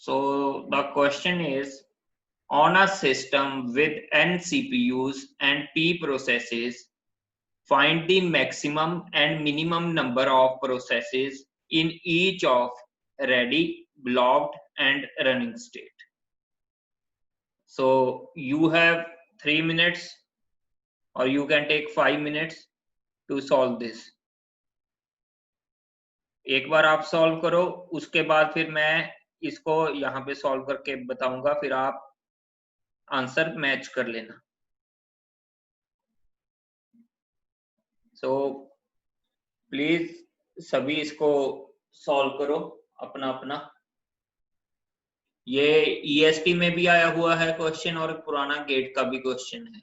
So the question is, on a system with n CPUs and p processes, find the maximum and minimum number of processes in each of ready, blocked and running state. So you have 3 minutes or you can take 5 minutes to solve this. एक बार आप solve करो, उसके बाद फिर मैं इसको यहाँ पे सॉल्व करके बताऊंगा, फिर आप आंसर मैच कर लेना। सो प्लीज सभी इसको सॉल्व करो अपना अपना। ये EST में भी आया हुआ है क्वेश्चन और पुराना गेट का भी क्वेश्चन है।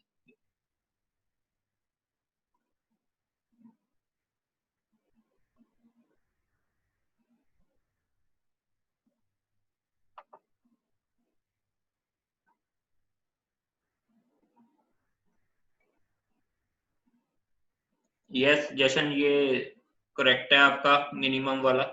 यस जशन, ये करेक्ट है आपका मिनिमम वाला।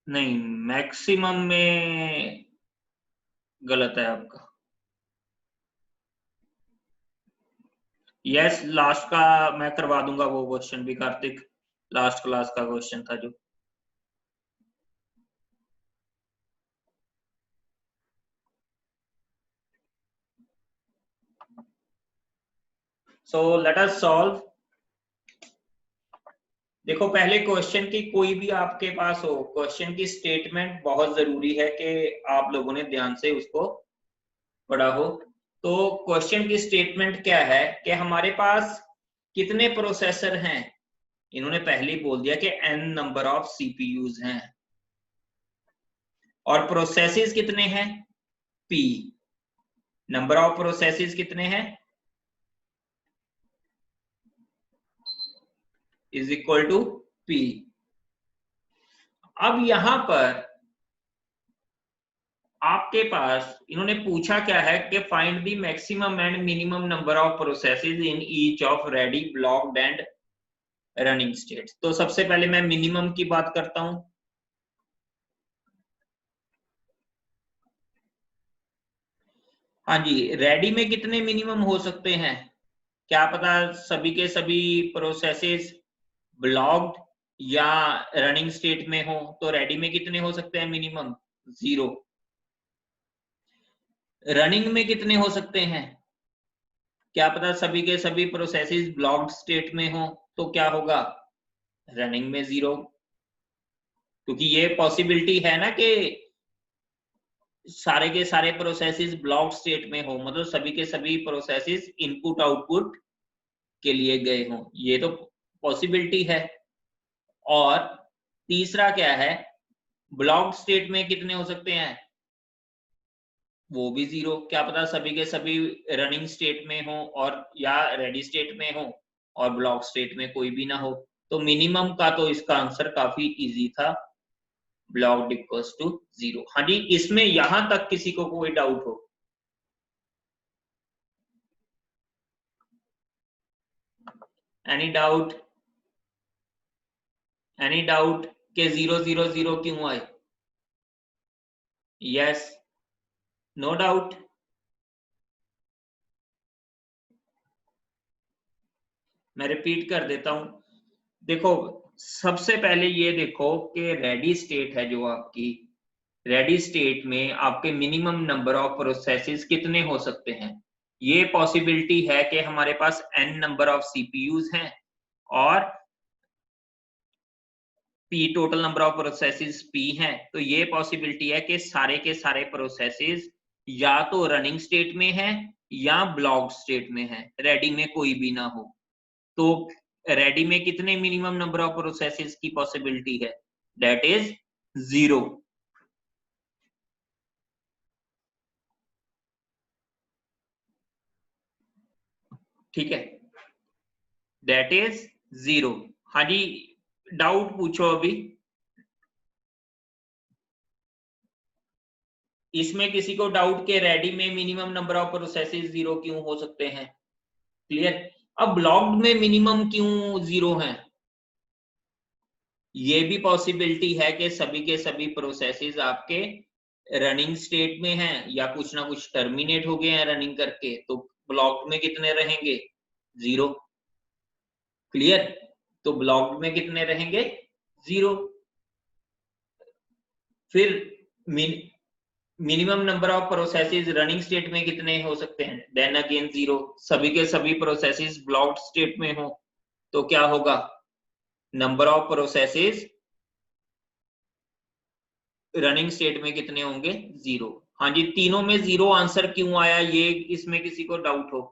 नहीं, मैक्सिमम में गलत है आपका। यस, लास्ट का मैं करवा दूंगा वो क्वेश्चन भी कार्तिक, लास्ट क्लास का क्वेश्चन था जो। So let us solve. देखो पहले क्वेश्चन की कोई भी आपके पास हो, क्वेश्चन की स्टेटमेंट बहुत जरूरी है कि आप लोगों ने ध्यान से उसको पढ़ा हो। तो क्वेश्चन की स्टेटमेंट क्या है कि हमारे पास कितने प्रोसेसर हैं। इन्होंने पहले ही बोल दिया कि n नंबर ऑफ सीपीयूज हैं और प्रोसेसेस कितने हैं, p। नंबर ऑफ प्रोसेसेस कितने हैं इज इक्वल टू p। अब यहां पर आपके पास इन्होंने पूछा क्या है कि find the maximum and minimum number of processes in each of ready, blocked and running states. तो सबसे पहले मैं मिनिमम की बात करता हूं। हाँ जी, रेडी में कितने मिनिमम हो सकते हैं, क्या पता सभी के सभी प्रोसेसेस ब्लॉक्ड या रनिंग स्टेट में हो। तो रेडी में कितने हो सकते हैं मिनिमम, 0। रनिंग में कितने हो सकते हैं, क्या पता सभी के सभी प्रोसेसेस ब्लॉक्ड स्टेट में हो। तो क्या होगा, रनिंग में 0, क्योंकि ये पॉसिबिलिटी है ना कि सारे के सारे प्रोसेसेस ब्लॉक्ड स्टेट में हो, मतलब सभी के सभी प्रोसेसेस इनपुट आउटपुट के लिए गए हों, ये तो पॉसिबिलिटी है। और तीसरा क्या है, ब्लॉक्ड स्टेट में कितने हो सकते हैं, वो भी 0, क्या पता सभी के सभी रनिंग स्टेट में हो और या रेडी स्टेट में हो और ब्लॉक स्टेट में कोई भी ना हो। तो मिनिमम का तो इसका आंसर काफी इजी था, ब्लॉक्ड इक्वल्स टू 0। हाँ जी, इसमें यहां तक किसी को कोई डाउट हो, एनी डाउट, एनी डाउट के 0 0 0 क्यों आए। Yes, no doubt. मैं रिपीट कर देता हूं। देखो सबसे पहले ये देखो कि रेडी स्टेट है जो आपकी, रेडी स्टेट में आपके मिनिमम नंबर ऑफ प्रोसेसेस कितने हो सकते हैं। ये पॉसिबिलिटी है कि हमारे पास n नंबर ऑफ सीपीयूज हैं और p total number of processes p हैं। तो ये पॉसिबिलिटी है कि सारे के सारे प्रोसेसेस या तो रनिंग स्टेट में हैं या ब्लॉक स्टेट में हैं, रेडी में कोई भी ना हो। तो रेडी में कितने मिनिमम नंबर ऑफ प्रोसेसेस की पॉसिबिलिटी है, दैट इज 0। ठीक है, दैट इज 0। हाँ जी, डाउट पूछो अभी। इसमें किसी को डाउट के रेडी में मिनिमम नंबर ऑफ प्रोसेसेस 0 क्यों हो सकते हैं? क्लियर। अब ब्लॉक्ड में मिनिमम क्यों 0 है? ये भी पॉसिबिलिटी है कि सभी के सभी प्रोसेसेस आपके रनिंग स्टेट में हैं या कुछ ना कुछ टर्मिनेट हो गए हैं रनिंग करके, तो ब्लॉक्ड में कितने रहेंगे? 0। क्लियर। तो ब्लॉक्ड में कितने रहेंगे? 0। फिर minimum number of processes running state में कितने हो सकते हैं? Then again 0। सभी के सभी प्रोसेसेस ब्लॉक्ड स्टेट में हो तो क्या होगा? Number of processes running state में कितने होंगे? 0। हाँ जी, तीनों में 0 आंसर क्यों आया, ये इसमें किसी को डाउट हो?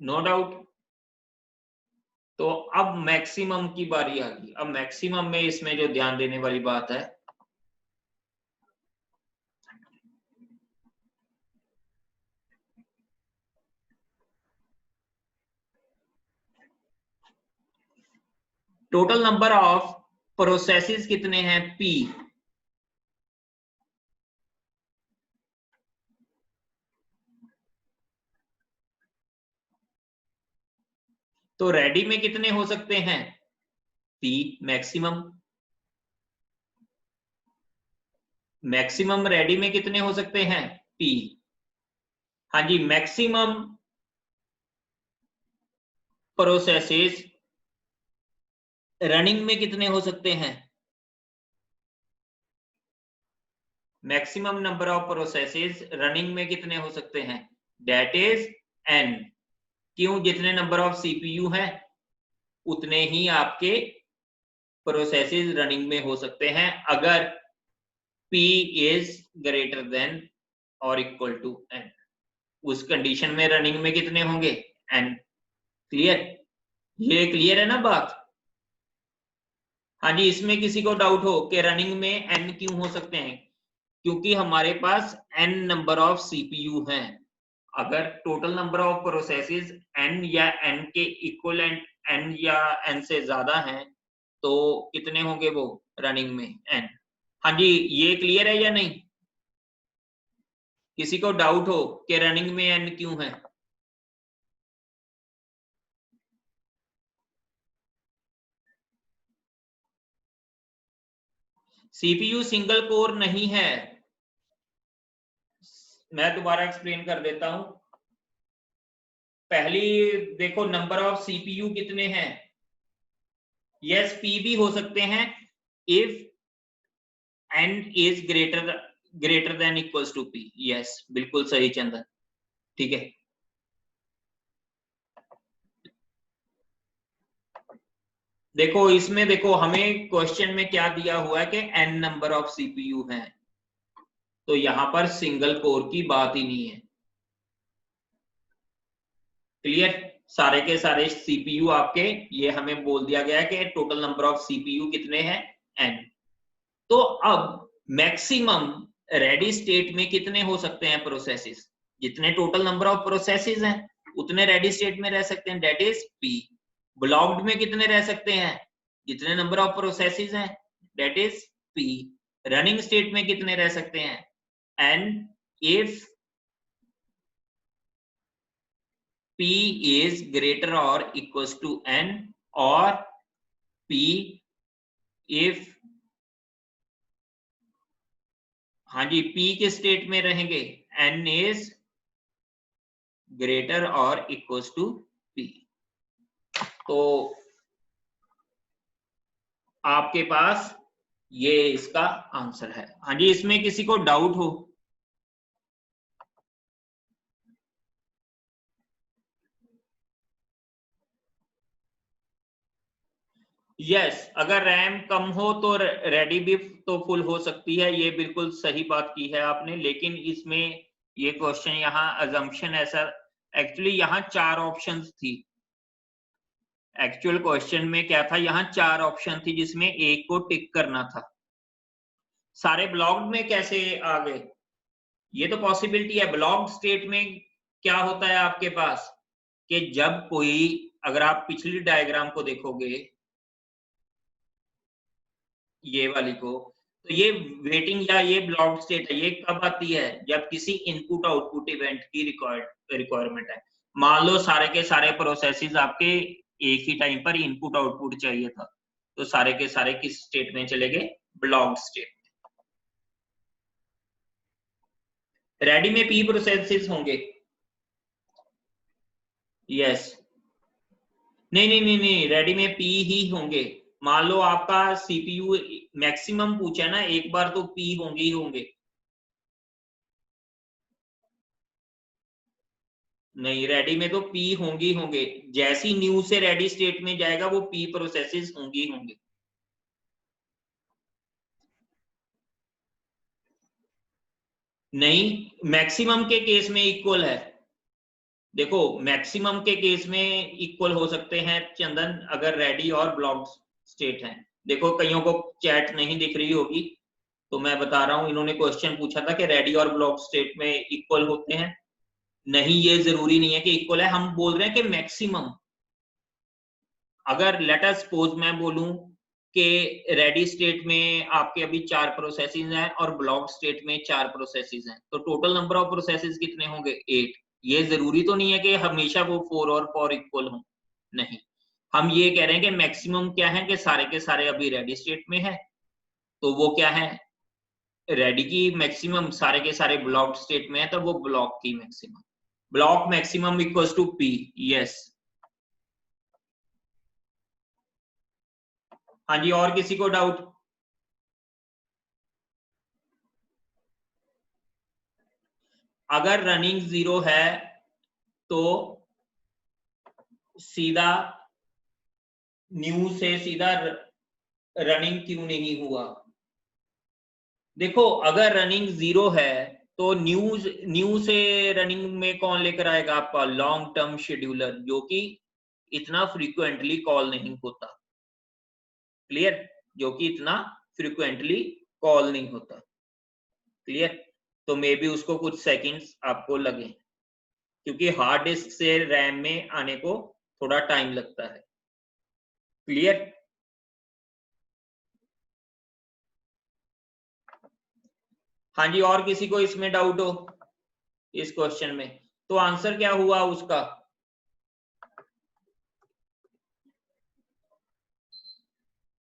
No doubt. तो अब मैक्सिमम की बारी आ गई। अब मैक्सिमम में इसमें जो ध्यान देने वाली बात है, टोटल नंबर ऑफ प्रोसेसेस कितने हैं? P। तो रेडी में कितने हो सकते हैं? P maximum. मैक्सिमम रेडी में कितने हो सकते हैं? P। हाँ जी, मैक्सिमम प्रोसेसेस रनिंग में कितने हो सकते हैं? Maximum number of processes running में कितने हो सकते हैं? That is n। क्यों? जितने नंबर ऑफ सीपीयू हैं उतने ही आपके प्रोसेसेस रनिंग में हो सकते हैं अगर p इज ग्रेटर देन और इक्वल टू n। उस कंडीशन में रनिंग में कितने होंगे? n। क्लियर। ये क्लियर है ना बात? हाँ जी, इसमें किसी को डाउट हो कि रनिंग में n क्यों हो सकते हैं? क्योंकि हमारे पास n नंबर ऑफ सीपीयू हैं। अगर total number of processes n या n के इक्वलेंट n या n से ज्यादा हैं तो कितने होंगे वो रनिंग में? n। हाँ जी, ये क्लियर है या नहीं? किसी को डाउट हो कि रनिंग में n क्यों है? सीपीयू सिंगल कोर नहीं है। मैं दोबारा एक्सप्लेन कर देता हूं। पहली देखो, नंबर ऑफ सीपीयू कितने हैं? यस, पी भी हो सकते हैं if n is greater than equals to p। Yes, बिल्कुल सही चंदन, ठीक है। देखो इसमें देखो हमें क्वेश्चन में क्या दिया हुआ है कि n नंबर ऑफ सीपीयू हैं, तो यहां पर सिंगल कोर की बात ही नहीं है। क्लियर। सारे के सारे सीपीयू आपके, ये हमें बोल दिया गया है कि टोटल नंबर ऑफ सीपीयू कितने हैं? n। तो अब मैक्सिमम रेडी स्टेट में कितने हो सकते हैं प्रोसेसेस? जितने टोटल नंबर ऑफ प्रोसेसेस हैं उतने रेडी स्टेट में रह सकते हैं, दैट इज p। ब्लॉक्ड में कितने रह सकते हैं? जितने नंबर ऑफ प्रोसेसेस हैं, that is p। Running state में कितने रह सकते हैं? n if p is greater or equals to n और p if, हाँ जी, p के स्टेट में रहेंगे n is ग्रेटर और इक्वल्स टू p। तो आपके पास ये इसका आंसर है। हाँ जी, इसमें किसी को डाउट हो? यस, अगर रैम कम हो तो रेडी भी तो फुल हो सकती है, ये बिल्कुल सही बात की है आपने। लेकिन इसमें ये क्वेश्चन यहाँ अजम्पशन ऐसा, एक्चुअली यहाँ 4 ऑप्शंस थी। एक्चुअल क्वेश्चन में क्या था, यहाँ 4 ऑप्शन थी जिसमें एक को टिक करना था। सारे ब्लॉक्ड में कैसे आ गए? ये तो पॉसिबिलिटी है। ब्लॉक्ड स्टेट में क्या होता है आपके पास कि जब कोई अगर आप पिछली डायग्राम को देखोगे, ये वाली को, तो ये वेटिंग या ये ब्लॉक्ड स्टेट है, ये कब आती है? जब किसी इनपुट आउटपुट इवेंट की रिक्वायरमेंट है। मान लो सारे के सारे प्रोसेसेस आपके एक ही टाइम पर इनपुट आउटपुट चाहिए था, तो सारे के सारे किस स्टेट में चले गए? Blocked state. रेडी में पी प्रोसेसेस होंगे। यस, नहीं नहीं नहीं नहीं, रेडी में पी ही होंगे। मान लो आपका सीपीयू मैक्सिमम पूछा है ना, एक बार तो पी होंगे ही होंगे। नहीं, रेडी में तो पी होंगे ही होंगे, जैसी न्यू से रेडी स्टेट में जाएगा वो पी प्रोसेसेस होंगे ही होंगे। नहीं, मैक्सिमम के केस में इक्वल है। देखो, मैक्सिमम के केस में इक्वल हो सकते हैं चंदन, अगर रेडी और ब्लॉक स्टेट है। देखो, कईयों को चैट नहीं दिख रही होगी, तो मैं बता रहा हूं, इन्होंने क्वेश्चन पूछा था कि रेडी और ब्लॉक स्टेट में इक्वल होते हैं। नहीं, ये जरूरी नहीं है कि इक्वल है, हम बोल रहे हैं कि मैक्सिमम। अगर लेट अस सपोज मैं बोलूं कि रेडी स्टेट में आपके अभी 4 प्रोसेसेस हैं और ब्लॉक स्टेट में 4 प्रोसेसेस हैं, तो टोटल नंबर ऑफ प्रोसेसेस कितने होंगे? 8। ये जरूरी तो नहीं है कि हमेशा वो 4 और 4 इक्वल हों, नहीं। हम ये कह रहे हैं कि मैक्सिमम क्या है कि सारे के सारे अभी रेडी स्टेट में है, तो वो क्या है? रेडी की मैक्सिमम सारे के सारे ब्लॉक स्टेट में है, तो वो ब्लॉक की maximum, block maximum equals to P. Yes. हाँ जी, और किसी को डाउट? अगर रनिंग 0 है तो सीधा न्यू से सीधा रनिंग क्यों नहीं हुआ? देखो, अगर रनिंग 0 है तो न्यू से रनिंग में कौन लेकर आएगा? आपका लॉन्ग टर्म शेड्यूलर, जो कि इतना फ्रीक्वेंटली कॉल नहीं होता। क्लियर? जो कि इतना फ्रीक्वेंटली कॉल नहीं होता। क्लियर? तो मे बी उसको कुछ सेकंड्स आपको लगे, क्योंकि हार्ड डिस्क से रैम में आने को थोड़ा टाइम लगता है। क्लियर? हाँ जी, और किसी को इसमें डाउट हो इस क्वेश्चन में? तो आंसर क्या हुआ उसका?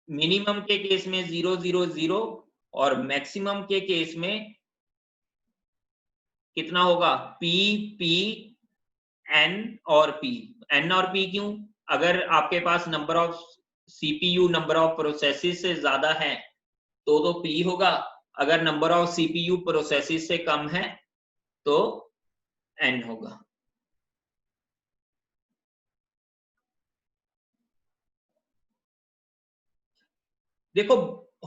मिनिमम के केस में 0 0 0 और मैक्सिमम के केस में कितना होगा? पी पी एन और पी। एन और पी क्यों? अगर आपके पास number of CPU number of processes से ज्यादा है तो पी होगा, अगर नंबर ऑफ सीपीयू प्रोसेसेस से कम है तो एन होगा। देखो,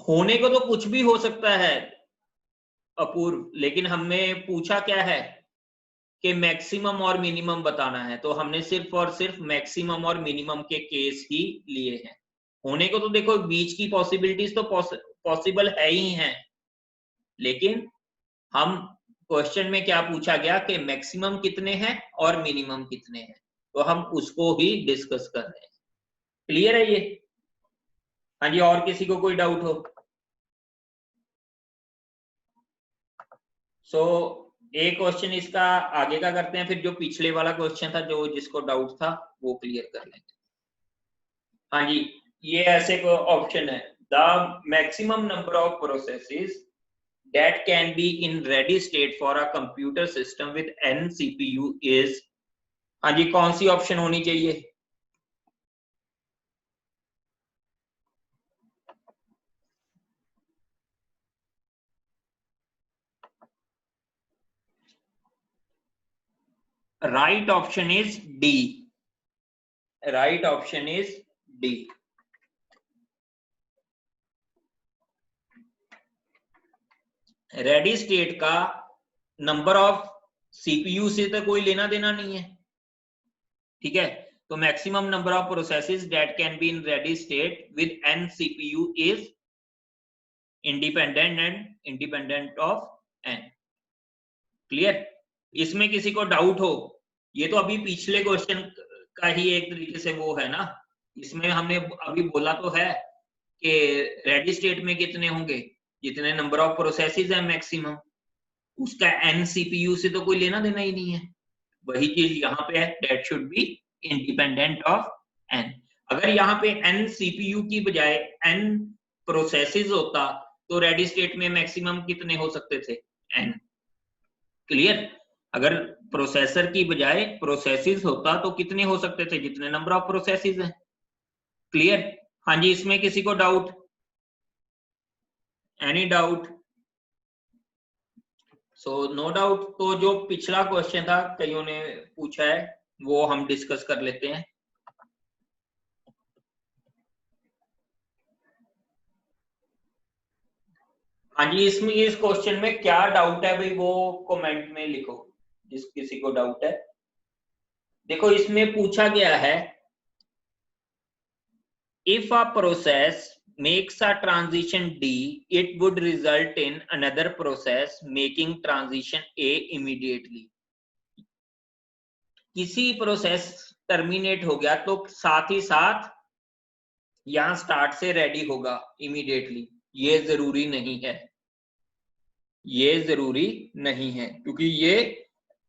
होने को तो कुछ भी हो सकता है अपूर्व, लेकिन हमने पूछा क्या है कि मैक्सिमम और मिनिमम बताना है, तो हमने सिर्फ और सिर्फ मैक्सिमम और मिनिमम के केस ही लिए हैं। होने को तो देखो बीच की पॉसिबिलिटीज तो पॉसिबल है ही हैं, लेकिन हम क्वेश्चन में क्या पूछा गया कि मैक्सिमम कितने हैं और मिनिमम कितने हैं, तो हम उसको ही डिस्कस कर रहे हैं। क्लियर है ये? हाँ जी, और किसी को कोई डाउट हो? सो एक क्वेश्चन इसका आगे का करते हैं, फिर जो पिछले वाला क्वेश्चन था, जो जिसको डाउट था वो क्लियर कर लेंगे। हाँ जी, ये ऐसे को ऑप्शन है, the maximum number of processes that can be in ready state for a computer system with n CPU is। हाँ जी, कौन सी ऑप्शन होनी चाहिए? Right option is D. Right option is D. Ready state का number of CPU से तो कोई लेना देना नहीं है, ठीक है? तो maximum number of processes that can be in ready state with n CPU is independent and independent of n। Clear? इसमें किसी को डाउट हो? ये तो अभी पिछले क्वेश्चन का ही एक तरीके से वो है ना, इसमें हमने अभी बोला तो है कि रेडी स्टेट में कितने होंगे, जितने नंबर ऑफ प्रोसेसेस है मैक्सिमम, उसका n CPU से तो कोई लेना देना ही नहीं है। वही चीज यहाँ पे है, that should be independent of n। अगर यहाँ पे n CPU की बजाय n प्रोसेसेस होता तो रेडी स्टेट में मैक्सिमम कितने हो सकते थे, n। क्लियर? अगर प्रोसेसर की बजाय प्रोसेसेस होता तो कितने हो सकते थे, जितने नंबर ऑफ प्रोसेसेस हैं। क्लियर? हाँ जी, इसमें किसी को doubt? Any doubt? So no doubt. तो जो पिछला क्वेश्चन था कईयों ने पूछा है वो हम डिस्कस कर लेते हैं। हाँ जी, इसमें इस क्वेश्चन में क्या डाउट है भाई, वो कमेंट में लिखो जिस किसी को डाउट है। देखो इसमें पूछा गया है, if a process makes a transition D, it would result in another process making transition A immediately। किसी प्रोसेस टर्मिनेट हो गया तो साथ ही साथ यहां स्टार्ट से रेडी होगा इमीडिएटली, ये जरूरी नहीं है, ये जरूरी नहीं है, क्योंकि ये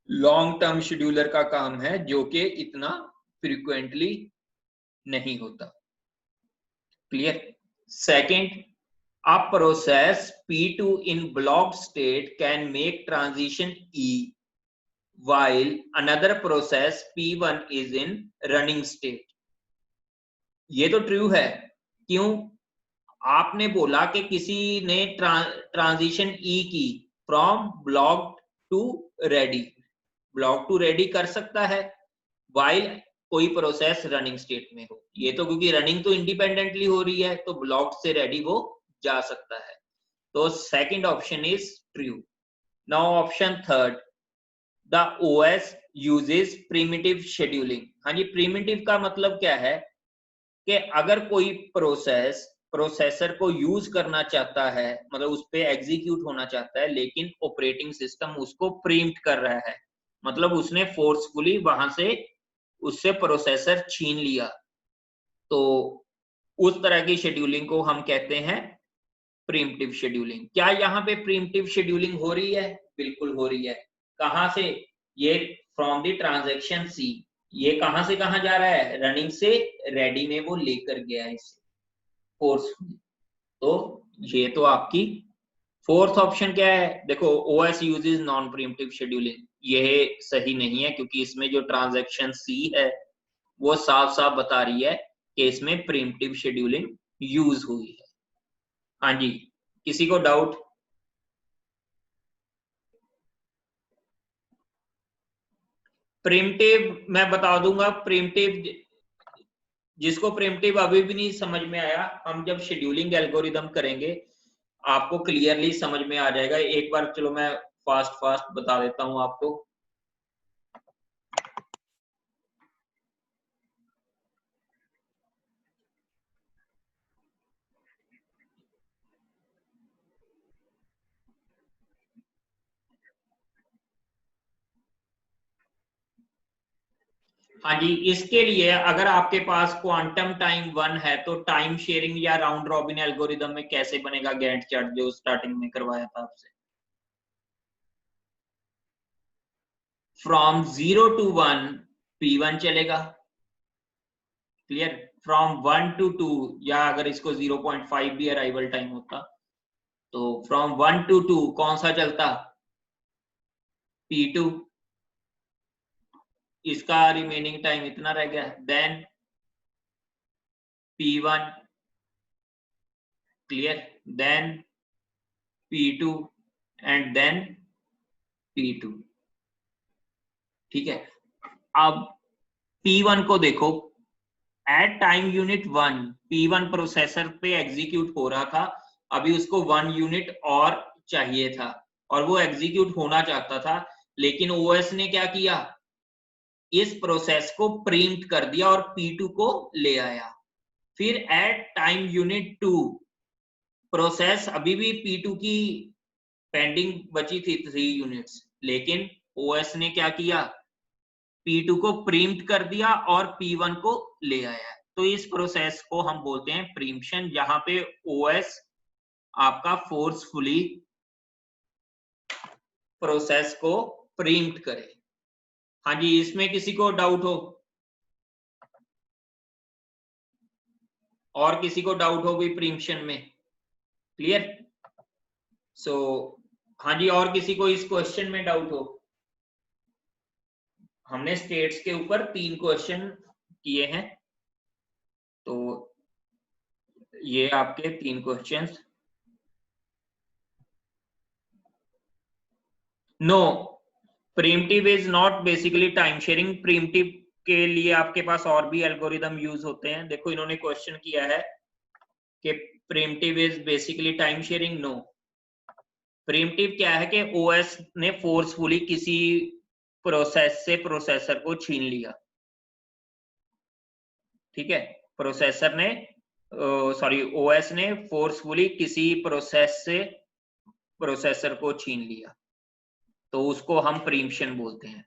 लॉन्ग टर्म शेड्यूलर का काम है जो कि इतना फ्रीक्वेंटली नहीं होता। Clear? Second, a process P2 in blocked state can make transition E while another process P1 is in running state। ये तो ट्रू है। क्यों? आपने बोला कि किसी ने ट्रांजिशन ई की from block to ready, block to ready कर सकता है वाइल कोई प्रोसेस रनिंग स्टेट में हो। ये तो क्योंकि रनिंग तो इंडिपेंडेंटली हो रही है तो ब्लॉक से रेडी वो जा सकता है। तो second option is true. Now option third, the OS uses primitive scheduling. हाँ जी, प्रिमिटिव का मतलब क्या है कि अगर कोई प्रोसेसर को यूज करना चाहता है, मतलब उस पे एग्जीक्यूट होना चाहता है, लेकिन ऑपरेटिंग सिस्टम उसको प्रीम्प्ट कर रहा है, मतलब उसने फोर्सफुली वहां से उससे प्रोसेसर छीन लिया, तो उस तरह की शेड्यूलिंग को हम कहते हैं प्रीम्प्टिव शेड्यूलिंग। क्या यहाँ पे प्रीम्प्टिव शेड्यूलिंग हो रही है? बिल्कुल हो रही है। कहां से? ये फ्रॉम द ट्रांजैक्शन सी, ये कहां से कहां जा रहा है, रनिंग से रेडी में वो लेकर गया है इसे फोर्सफुली। तो ये तो आपकी फोर्थ ऑप्शन क्या है? देखो, OS यूजेस नॉन प्रीम्प्टिव शेड्यूलिंग, ये सही नहीं है, क्योंकि इसमें जो ट्रांजैक्शन सी है वो साफ साफ बता रही है कि इसमें प्रीम्प्टिव शेड्यूलिंग यूज हुई है। हाँ जी, किसी को डाउट? प्रिमिटिव मैं बता दूंगा। प्रिमिटिव, जिसको प्रिमिटिव अभी भी नहीं समझ में आया, हम जब शेड्यूलिंग एल्गोरिदम करेंगे आपको क्लियरली समझ में आ जाएगा। एक बार चलो मैं फास्ट फास्ट बता देता हूं आपको। हाँ जी, इसके लिए अगर आपके पास क्वांटम टाइम 1 है तो टाइम शेयरिंग या राउंड रॉबिन एल्गोरिदम में कैसे बनेगा गैंट चार्ट, जो स्टार्टिंग में करवाया था आपसे। फ्रॉम 0 to 1 P1 चलेगा। क्लियर? फ्रॉम 1 to 2, या अगर इसको 0.5 भी अराइवल टाइम होता तो फ्रॉम 1 to 2 कौन सा चलता, P2। इसका रिमेनिंग टाइम इतना रह गया। Then P1, clear? Then P2 and then P2। ठीक है, अब P1 को देखो, at time unit 1 P1 processor पे एग्जीक्यूट हो रहा था, अभी उसको 1 यूनिट और चाहिए था और वो एग्जीक्यूट होना चाहता था, लेकिन OS ने क्या किया, इस प्रोसेस को प्रिम्प्ट कर दिया और P2 को ले आया। फिर एट टाइम यूनिट 2 प्रोसेस अभी भी P2 की पेंडिंग बची थी 3 यूनिट्स, लेकिन OS ने क्या किया, P2 को प्रीम्प्ट कर दिया और P1 को ले आया। तो इस प्रोसेस को हम बोलते हैं प्रीम्पशन, जहां पे OS आपका फोर्सफुली प्रोसेस को प्रीम्प्ट करे। हाँ जी, इसमें किसी को डाउट हो? और किसी को डाउट हो भी प्रीम्पशन में? क्लियर? सो हाँ जी, और किसी को इस क्वेश्चन में डाउट हो? हमने स्टेट्स के ऊपर 3 क्वेश्चन किए हैं, तो ये आपके 3 questions. No, preemptive is not basically time sharing. Preemptive के लिए आपके पास और भी एल्गोरिदम यूज होते हैं। देखो इन्होंने क्वेश्चन किया है कि preemptive is basically time sharing. No, preemptive क्या है कि ओएस ने फोर्सफुली किसी प्रोसेस से प्रोसेसर को छीन लिया। ठीक है, प्रोसेसर ने सॉरी ओएस ने फोर्सफुली किसी प्रोसेस से प्रोसेसर को छीन लिया, तो उसको हम प्रीम्पशन बोलते हैं।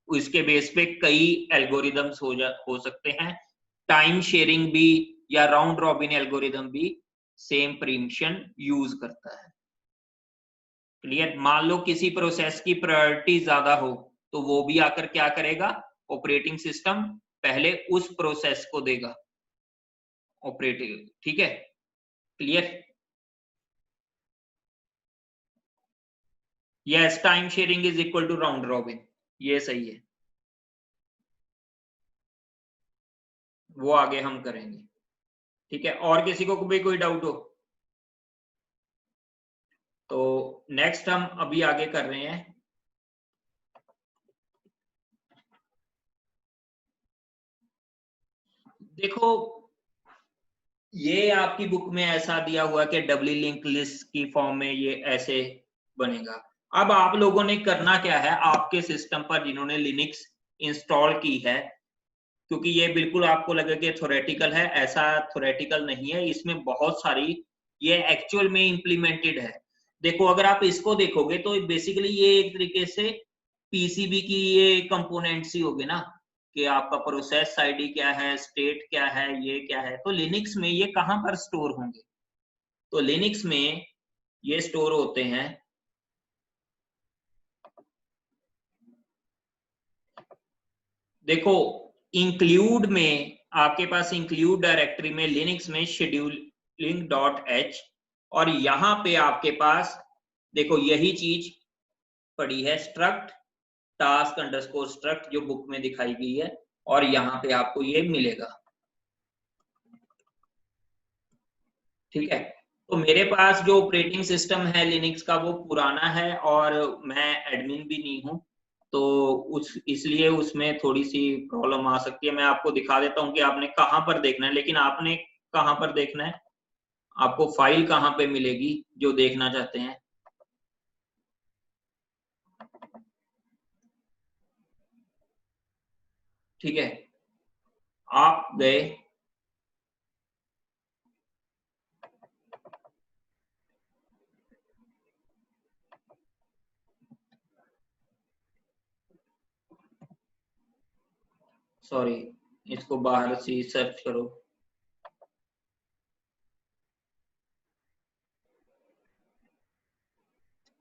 इसके बेस पे कई एल्गोरिदम्स हो सकते हैं। टाइम शेयरिंग भी या राउंड रॉबिन एल्गोरिदम भी सेम प्रीम्पशन यूज करता है। क्लियर? मान लो किसी प्रोसेस की प्रायोरिटी ज्यादा हो, तो वो भी आकर क्या करेगा? ऑपरेटिंग सिस्टम पहले उस प्रोसेस को देगा ऑपरेटिव। ठीक है, clear? Yes, time sharing is equal to round robin, ये सही है। वो आगे हम करेंगे। ठीक है, और किसी को भी कोई डाउट हो तो नेक्स्ट हम अभी आगे कर रहे हैं। देखो ये आपकी बुक में ऐसा दिया हुआ कि डबली लिंक लिस्ट की फॉर्म में ये ऐसे बनेगा। अब आप लोगों ने करना क्या है, आपके सिस्टम पर जिन्होंने लिनक्स इंस्टॉल की है, क्योंकि ये बिल्कुल आपको लगे कि थ्योरेटिकल है, ऐसा थ्योरेटिकल नहीं है, इसमें बहुत सारी ये एक्चुअल में इम्प्लीमेंटेड है। देखो अगर आप इसको देखोगे तो बेसिकली ये एक तरीके से पीसीबी की ये कंपोनेंट्स ही होगी ना, कि आपका प्रोसेस आईडी क्या है, स्टेट क्या है, ये क्या है। तो लिनक्स में ये कहां पर स्टोर होंगे? तो लिनक्स में ये स्टोर होते हैं देखो इंक्लूड में, आपके पास इंक्लूड डायरेक्टरी में लिनक्स में scheduling.h, और यहां पे आपके पास देखो यही चीज पड़ी है, स्ट्रक्ट टास्क अंडरस्कोर स्ट्रक्ट, जो बुक में दिखाई गई है, और यहां पे आपको ये मिलेगा। ठीक है, तो मेरे पास जो ऑपरेटिंग सिस्टम है लिनक्स का वो पुराना है और मैं एडमिन भी नहीं हूं, तो उस इसलिए उसमें थोड़ी सी प्रॉब्लम आ सकती है। मैं आपको दिखा देता हूं कि आपने कहां पर देखना है, लेकिन आपने कहां पर देखना है, आपको फाइल कहां पे मिलेगी जो देखना चाहते हैं। ठीक है, आप गए, सॉरी इसको बाहर से सर्च करो।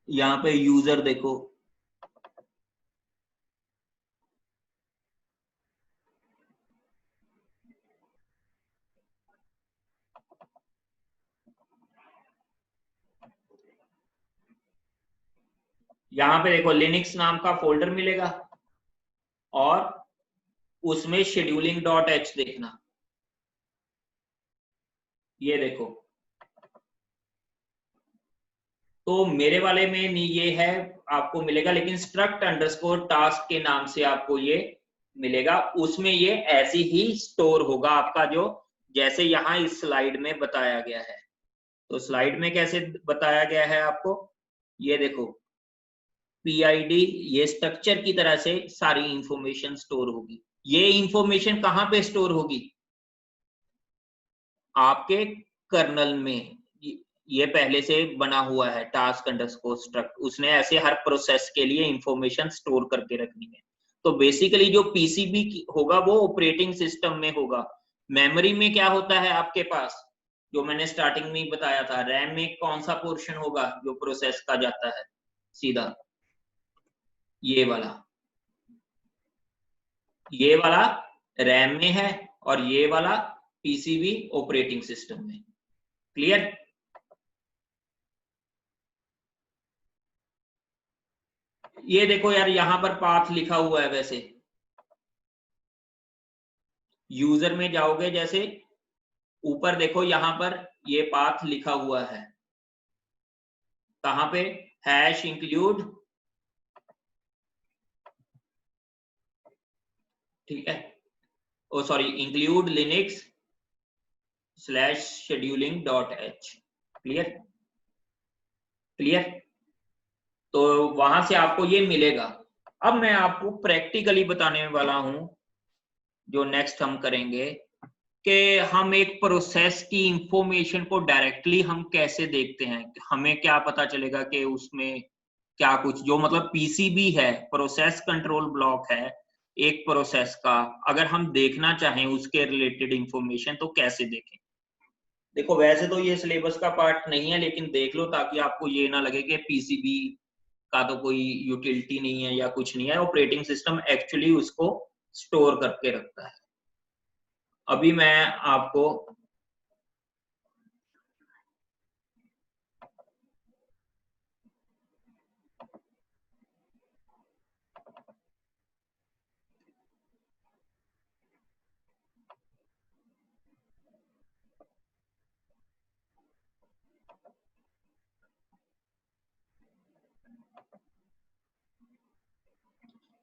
यहाँ पे यूजर देखो, यहाँ पे देखो लिनक्स नाम का फोल्डर मिलेगा और उसमें scheduling.h देखना, ये देखो। तो मेरे वाले में नहीं ये है, आपको मिलेगा, लेकिन स्ट्रक्ट अंडरस्कोर टास्क के नाम से आपको ये मिलेगा। उसमें ये ऐसी ही स्टोर होगा आपका, जो जैसे यहाँ इस स्लाइड में बताया गया है। तो स्लाइड में कैसे बताया गया है आपको, ये देखो PID, ये स्ट्रक्चर की तरह से सारी इंफॉर्मेशन स्टोर होगी। ये इंफॉर्मेशन कहाँ पे स्टोर होगी? आपके कर्नल में। ये पहले से बना हुआ है टास्क अंडरस्कोर स्ट्रक्ट, उसने ऐसे हर प्रोसेस के लिए इंफॉर्मेशन स्टोर करके रखनी है। तो बेसिकली जो पीसीबी होगा वो ऑपरेटिंग सिस्टम में होगा। मेमोरी में क्या होता है आपके पास, जो मैंने स्टार्टिंग में ही बताया था, रैम में कौन सा पोर्शन होगा जो प्रोसेस का जाता है, सीधा ये वाला रैम में है और ये वाला पीसीबी ऑपरेटिंग सिस्टम में। क्लियर? ये देखो यार, यहां पर पाथ लिखा हुआ है, वैसे यूजर में जाओगे जैसे ऊपर देखो, यहां पर ये पाथ लिखा हुआ है, कहां पे, हैश इंक्लूड, ठीक है, oh sorry, include Linux /scheduling.h। Clear? Clear? तो वहां से आपको ये मिलेगा। अब मैं आपको प्रैक्टिकली बताने वाला हूं, जो नेक्स्ट हम करेंगे, कि हम एक प्रोसेस की इंफॉर्मेशन को डायरेक्टली हम कैसे देखते हैं। हमें क्या पता चलेगा कि उसमें क्या कुछ, जो मतलब पीसीबी है, प्रोसेस कंट्रोल ब्लॉक है एक प्रोसेस का, अगर हम देखना चाहें उसके रिलेटेड इंफॉर्मेशन तो कैसे देखें। देखो वैसे तो ये सिलेबस का पार्ट नहीं है, लेकिन देख लो ताकि आपको ये ना लगे कि पीसीबी का तो कोई यूटिलिटी नहीं है या कुछ नहीं है। ऑपरेटिंग सिस्टम एक्चुअली उसको स्टोर करके रखता है। अभी मैं आपको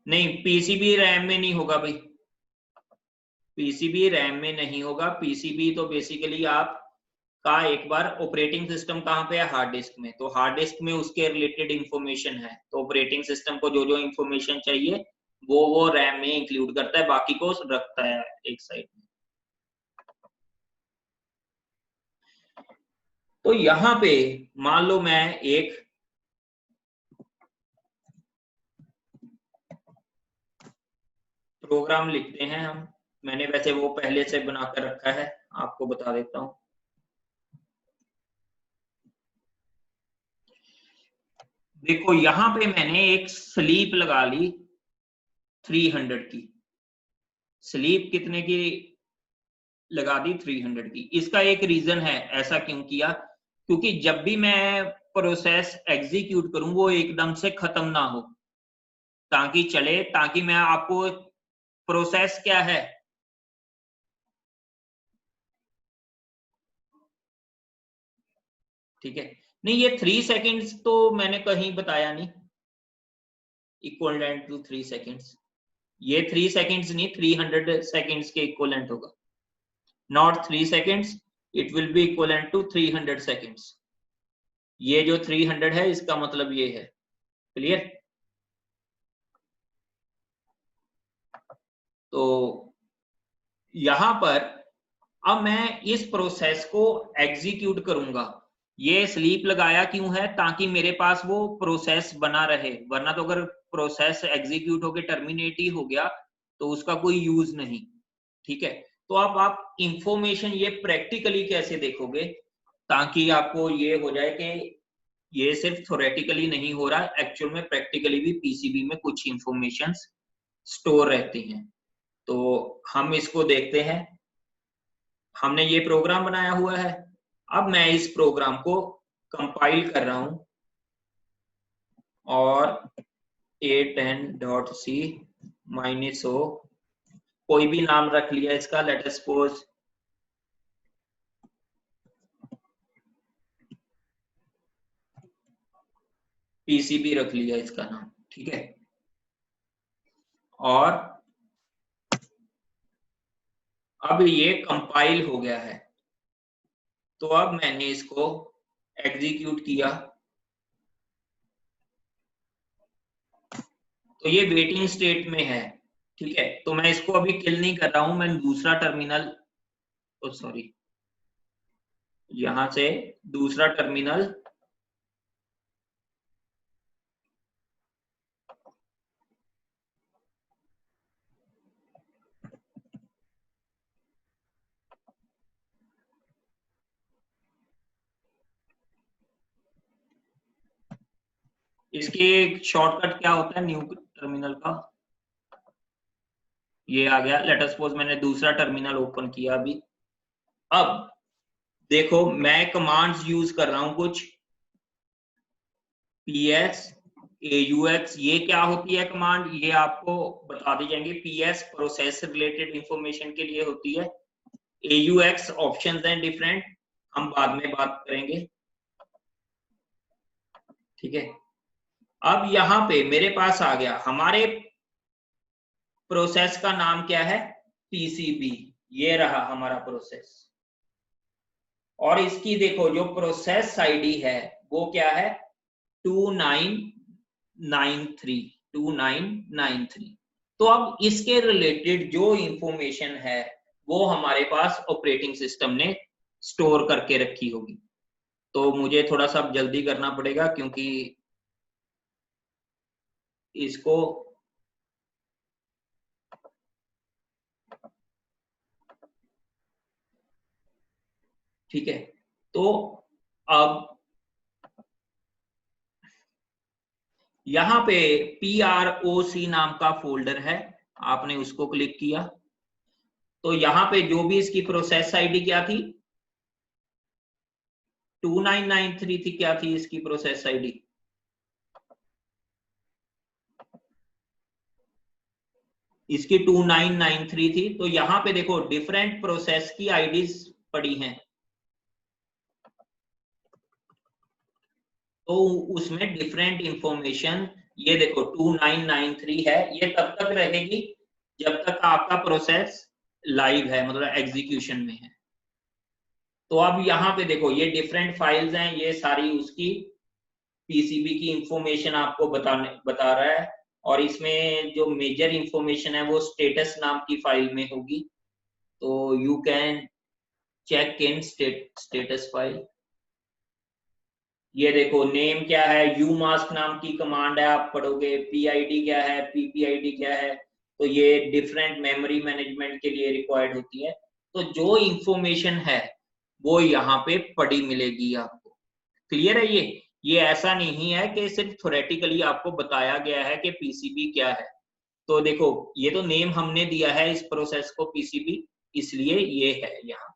नहीं, पीसीबी रैम में नहीं होगा भाई, पीसीबी रैम में नहीं होगा। पीसीबी तो बेसिकली आप का एक बार ऑपरेटिंग सिस्टम कहाँ पे है, हार्ड डिस्क में, तो हार्ड डिस्क में उसके रिलेटेड इंफॉर्मेशन है, तो ऑपरेटिंग सिस्टम को जो जो इंफॉर्मेशन चाहिए वो रैम में इंक्लूड करता है, बाकी को रखता है एक साइड में। तो यहाँ पे मान लो मैं एक प्रोग्राम लिखते हैं हम, मैंने वैसे वो पहले से बनाकर रखा है, आपको बता देता हूँ। देखो यहाँ पे मैंने एक स्लीप लगा ली 300 की, स्लीप कितने की लगा दी, 300 की। इसका एक रीजन है, ऐसा क्यों किया, क्योंकि जब भी मैं प्रोसेस एग्जीक्यूट करूं वो एकदम से खत्म ना हो, ताकि चले, ताकि मैं आपको, प्रोसेस क्या है, ठीक है। नहीं, ये 3 सेकेंड्स तो मैंने कहीं बताया नहीं, इक्वलेंट टू 3 सेकेंड्स, ये 3 सेकेंड्स नहीं, 300 सेकेंड्स के इक्वलेंट होगा, not 3 seconds, it will be equivalent to 300 seconds. ये जो 300 है इसका मतलब ये है। क्लियर? तो यहां पर अब मैं इस प्रोसेस को एग्जीक्यूट करूंगा। ये स्लीप लगाया क्यों है, ताकि मेरे पास वो प्रोसेस बना रहे, वरना तो अगर प्रोसेस एग्जीक्यूट होकर टर्मिनेट ही हो गया तो उसका कोई यूज नहीं। ठीक है, तो अब आप इंफॉर्मेशन ये प्रैक्टिकली कैसे देखोगे, ताकि आपको ये हो जाए कि ये सिर्फ थ्योरेटिकली नहीं हो रहा, एक्चुअल में प्रैक्टिकली भी पीसीबी में कुछ इंफॉर्मेशंस स्टोर रहती हैं। तो हम इसको देखते हैं। हमने ये प्रोग्राम बनाया हुआ है, अब मैं इस प्रोग्राम को कंपाइल कर रहा हूं, और a10.c -o, कोई भी नाम रख लिया इसका, लेट अस सपोज पीसीबी रख लिया इसका नाम, ठीक है। और अब ये कंपाइल हो गया है, तो अब मैंने इसको एग्जीक्यूट किया, तो ये वेटिंग स्टेट में है। ठीक है, तो मैं इसको अभी किल नहीं कर रहा हूं, मैं दूसरा टर्मिनल, सॉरी, यहां से दूसरा टर्मिनल इसके शॉर्टकट क्या होता है न्यू टर्मिनल का? ये आ गया। लेट अस सपोज मैंने दूसरा टर्मिनल ओपन किया अभी। अब देखो मैं कमांड्स यूज कर रहा हूं कुछ, ps aux, ये क्या होती है कमांड, ये आपको बता दी जाएंगे। ps प्रोसेस रिलेटेड इंफॉर्मेशन के लिए होती है, aux ऑप्शंस एंड डिफरेंट, हम बाद में बात करेंगे, ठीक है। अब यहां पे मेरे पास आ गया, हमारे प्रोसेस का नाम क्या है, पीसीबी, ये रहा हमारा प्रोसेस। और इसकी देखो जो प्रोसेस आईडी है वो क्या है, 2993। तो अब इसके रिलेटेड जो इंफॉर्मेशन है वो हमारे पास ऑपरेटिंग सिस्टम ने स्टोर करके रखी होगी। तो मुझे थोड़ा सा जल्दी करना पड़ेगा क्योंकि इसको ठीक है। तो अब यहां पे PROC नाम का फोल्डर है, आपने उसको क्लिक किया तो यहां पे जो भी इसकी प्रोसेस आईडी क्या थी, 2993 थी। क्या थी इसकी प्रोसेस आईडी, इसकी 2993 थी। तो यहां पे देखो डिफरेंट प्रोसेस की आईडीज पड़ी हैं, तो उसमें डिफरेंट इंफॉर्मेशन, ये देखो 2993 है, ये तब तक रहेगी जब तक आपका प्रोसेस लाइव है, मतलब एग्जीक्यूशन में है। तो अब यहाँ पे देखो ये डिफरेंट फाइल्स हैं, ये सारी उसकी पीसीबी की इंफॉर्मेशन आपको बता रहा है। और इसमें जो मेजर इंफॉर्मेशन है वो स्टेटस नाम की फाइल में होगी, तो you can check in status file. ये देखो नेम क्या है, यू मास्क नाम की कमांड है, आप पढ़ोगे। पीआईडी क्या है, पीपीआईडी क्या है, तो ये डिफरेंट मेमोरी मैनेजमेंट के लिए रिक्वायर्ड होती है। तो जो इंफॉर्मेशन है वो यहाँ पे पड़ी मिलेगी आपको। क्लियर है ये ऐसा नहीं है कि सिर्फ थ्योरेटिकली आपको बताया गया है कि पीसीबी क्या है। तो देखो ये तो नेम हमने दिया है इस प्रोसेस को पीसीबी, इसलिए ये है यहाँ।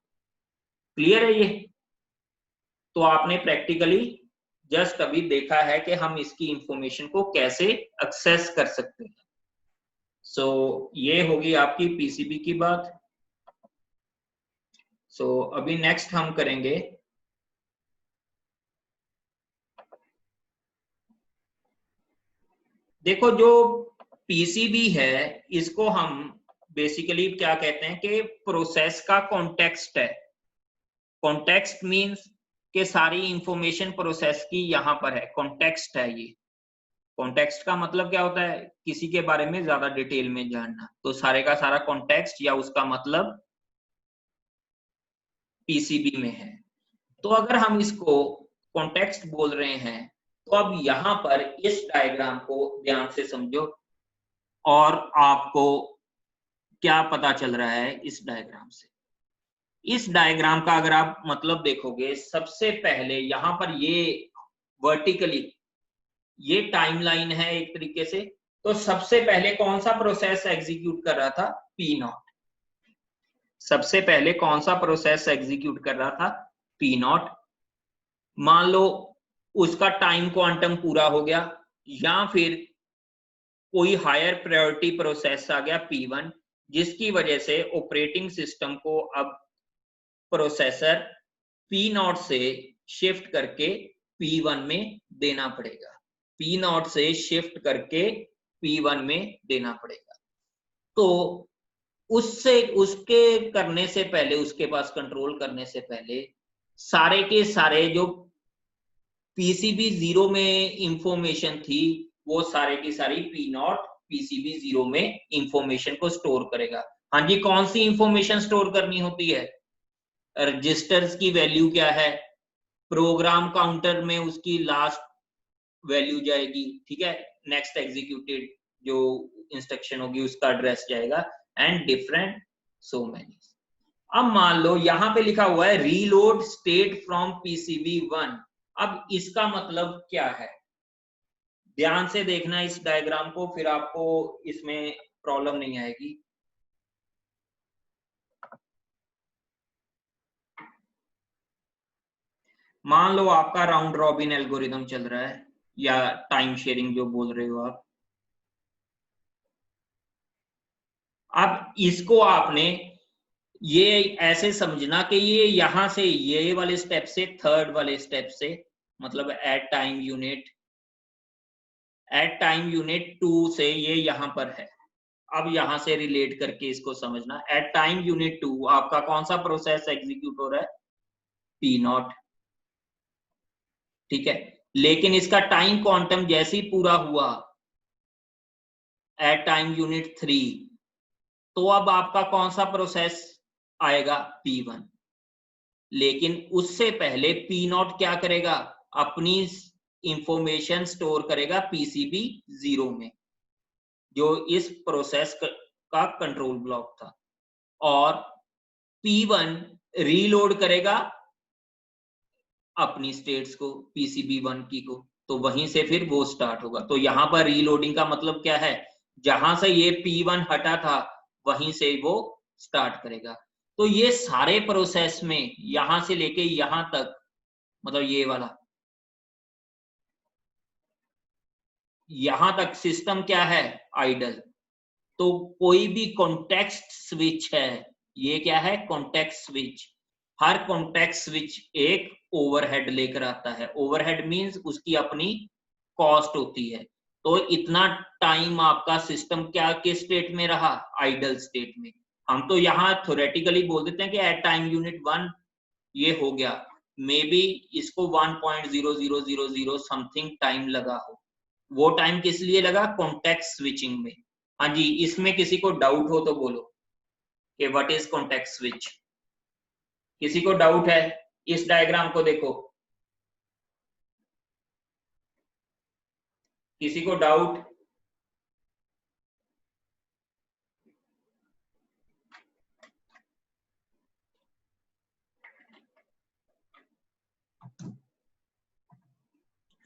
क्लियर है ये? तो आपने प्रैक्टिकली जस्ट अभी देखा है कि हम इसकी इंफॉर्मेशन को कैसे एक्सेस कर सकते हैं। सो ये होगी आपकी पीसीबी की बात। सो अभी नेक्स्ट हम करेंगे, देखो जो पीसीबी है इसको हम बेसिकली क्या कहते हैं कि प्रोसेस का कॉन्टेक्स्ट है। कॉन्टेक्स्ट मींस कि सारी इंफॉर्मेशन प्रोसेस की यहां पर है, कॉन्टेक्स्ट है ये। कॉन्टेक्स्ट का मतलब क्या होता है, किसी के बारे में ज्यादा डिटेल में जानना, तो सारे का सारा कॉन्टेक्स्ट या उसका मतलब पीसीबी में है। तो अगर हम इसको कॉन्टेक्स्ट बोल रहे हैं तो अब यहां पर इस डायग्राम को ध्यान से समझो और आपको क्या पता चल रहा है इस डायग्राम से। इस डायग्राम का अगर आप मतलब देखोगे, सबसे पहले यहां पर ये वर्टिकली ये टाइमलाइन है एक तरीके से। तो सबसे पहले कौन सा प्रोसेस एग्जीक्यूट कर रहा था, पी नॉट। सबसे पहले कौन सा प्रोसेस एग्जीक्यूट कर रहा था, पी नॉट। मान लो उसका टाइम क्वांटम पूरा हो गया, या फिर कोई हायर प्रायोरिटी प्रोसेस आ गया P1, जिसकी वजह से ऑपरेटिंग सिस्टम को अब प्रोसेसर P0 से शिफ्ट करके P1 में देना पड़ेगा। P0 से शिफ्ट करके P1 में देना पड़ेगा। तो उससे उसके करने से पहले, उसके पास कंट्रोल करने से पहले सारे के सारे जो पीसीबी 0 में इंफॉर्मेशन थी वो सारे की सारी P0 पीसीबी 0 में इंफॉर्मेशन को स्टोर करेगा। हाँ जी, कौन सी इंफॉर्मेशन स्टोर करनी होती है, रजिस्टर्स की वैल्यू क्या है, प्रोग्राम काउंटर में उसकी लास्ट वैल्यू जाएगी, ठीक है, नेक्स्ट एग्जीक्यूटेड जो इंस्ट्रक्शन होगी उसका एड्रेस जाएगा, एंड डिफरेंट सो मेनी। अब मान लो यहां पे लिखा हुआ है रीलोड स्टेट फ्रॉम पीसीबी 1। अब इसका मतलब क्या है, ध्यान से देखना इस डायग्राम को, फिर आपको इसमें प्रॉब्लम नहीं आएगी। मान लो आपका राउंड रॉबिन एल्गोरिदम चल रहा है, या टाइम शेयरिंग जो बोल रहे हो आप। अब इसको आपने ये ऐसे समझना कि ये यहां से, ये वाले स्टेप से, थर्ड वाले स्टेप से, मतलब एट टाइम यूनिट 2 से ये यहां पर है। अब यहां से रिलेट करके इसको समझना। एट टाइम यूनिट 2 आपका कौन सा प्रोसेस एग्जीक्यूट हो रहा है? P0, ठीक है। लेकिन इसका टाइम क्वांटम जैसे ही पूरा हुआ एट टाइम यूनिट 3, तो अब आपका कौन सा प्रोसेस आएगा? P1। लेकिन उससे पहले P0 क्या करेगा? अपनी इंफॉर्मेशन स्टोर करेगा पीसीबी 0 में, जो इस प्रोसेस का कंट्रोल ब्लॉक था, और P1 रीलोड करेगा अपनी स्टेट्स को, पीसीबी 1 की को, तो वहीं से फिर वो स्टार्ट होगा। तो यहां पर रीलोडिंग का मतलब क्या है? जहां से ये P1 हटा था वहीं से वो स्टार्ट करेगा। तो ये सारे प्रोसेस में यहां से लेके यहां तक, मतलब ये वाला यहां तक सिस्टम क्या है? आइडल। तो कोई भी कॉन्टेक्स्ट स्विच है, ये क्या है? Context switch. हर कॉन्टेक्स्ट स्विच एक ओवरहेड लेकर आता है। ओवरहेड मींस उसकी अपनी कॉस्ट होती है। तो इतना टाइम आपका सिस्टम क्या, किस स्टेट में रहा? आइडल स्टेट में। हम तो यहाँ थ्योरेटिकली बोल देते हैं कि एट टाइम यूनिट 1 ये हो गया, मे बी इसको 1.0000 समथिंग टाइम लगा हो। वो टाइम किस लिए लगा? कॉन्टेक्स्ट स्विचिंग में। हाँ जी, इसमें किसी को डाउट हो तो बोलो कि व्हाट इज कॉन्टेक्स्ट स्विच। किसी को डाउट है? इस डायग्राम को देखो, किसी को डाउट?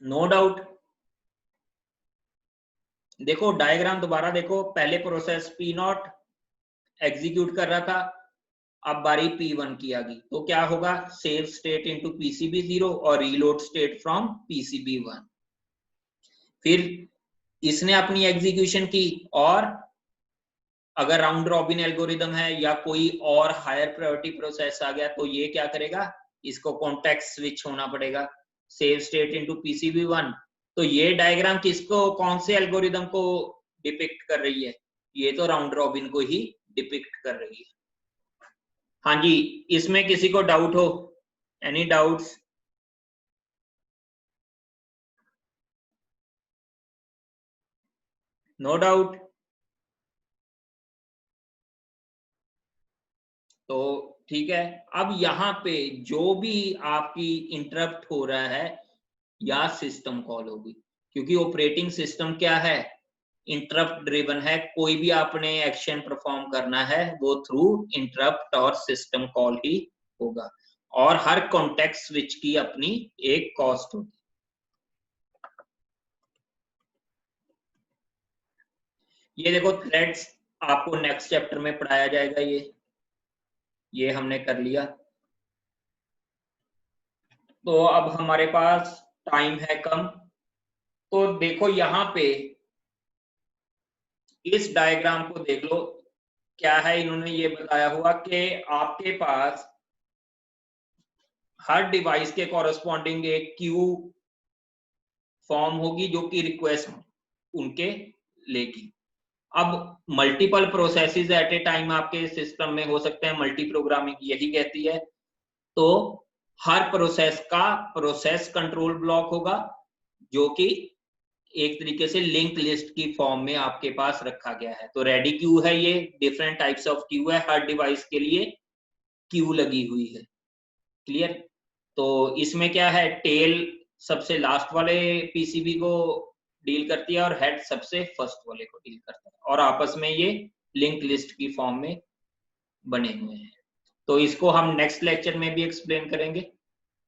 No doubt. देखो डायग्राम दोबारा देखो। पहले प्रोसेस P0 एग्जीक्यूट कर रहा था, अब बारी P1 की आ गई, तो क्या होगा? सेव स्टेट इनटू पीसीबी 0 और रीलोड स्टेट फ्रॉम पीसीबी 1। फिर इसने अपनी एग्जीक्यूशन की, और अगर राउंड रॉबिन एल्गोरिदम है या कोई और हायर प्रायोरिटी प्रोसेस आ गया, तो ये क्या करेगा? इसको कॉन्टेक्स्ट स्विच होना पड़ेगा, सेव स्टेट इनटू पीसीबी 1। तो ये डायग्राम किसको, कौन से एल्गोरिदम को डिपिक्ट कर रही है? ये तो राउंड रॉबिन को ही डिपिक्ट कर रही है। हाँ जी, इसमें किसी को डाउट हो? Any doubts? No doubt. तो ठीक है। अब यहाँ पे जो भी आपकी इंटरप्ट हो रहा है या सिस्टम कॉल होगी, क्योंकि ऑपरेटिंग सिस्टम क्या है? इंटरप्ट ड्रिवन है। कोई भी आपने एक्शन परफॉर्म करना है वो थ्रू इंटरप्ट और सिस्टम कॉल ही होगा, और हर कॉन्टेक्स्ट स्विच की अपनी एक कॉस्ट होगी। ये देखो थ्रेड्स आपको नेक्स्ट चैप्टर में पढ़ाया जाएगा। ये हमने कर लिया। तो अब हमारे पास टाइम है कम, तो देखो यहाँ पे इस डायग्राम को देख लो। क्या है, इन्होंने ये बताया हुआ कि आपके पास हर डिवाइस के कॉरस्पॉन्डिंग एक क्यू फॉर्म होगी जो कि रिक्वेस्ट उनके लेगी। अब multiple processes at a time आपके सिस्टम में हो सकते हैं, मल्टी प्रोग्रामिंग यही कहती है। तो हर प्रोसेस का प्रोसेस कंट्रोल ब्लॉक होगा, जो कि एक तरीके से लिंक लिस्ट की फॉर्म में आपके पास रखा गया है। तो रेडी क्यू है, ये डिफरेंट टाइप्स ऑफ क्यू है, हर डिवाइस के लिए क्यू लगी हुई है। क्लियर? तो इसमें क्या है, टेल सबसे लास्ट वाले पीसीबी को डील करती है और हेड सबसे फर्स्ट वाले को डील करता है, और आपस में ये लिंक लिस्ट की फॉर्म में बने हुए हैं। तो इसको हम नेक्स्ट लेक्चर में भी एक्सप्लेन करेंगे।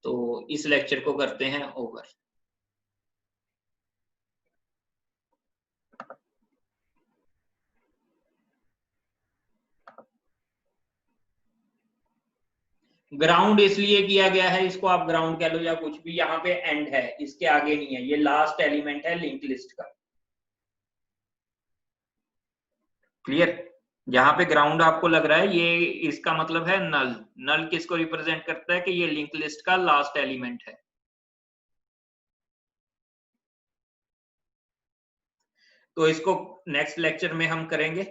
तो इस लेक्चर को करते हैं ओवर। ग्राउंड इसलिए किया गया है, इसको आप ग्राउंड कह लो या कुछ भी, यहाँ पे एंड है, इसके आगे नहीं है, ये लास्ट एलिमेंट है लिंक लिस्ट का। क्लियर? यहाँ पे ग्राउंड आपको लग रहा है, ये इसका मतलब है नल। नल किसको रिप्रेजेंट करता है कि ये लिंक लिस्ट का लास्ट एलिमेंट है। तो इसको नेक्स्ट लेक्चर में हम करेंगे।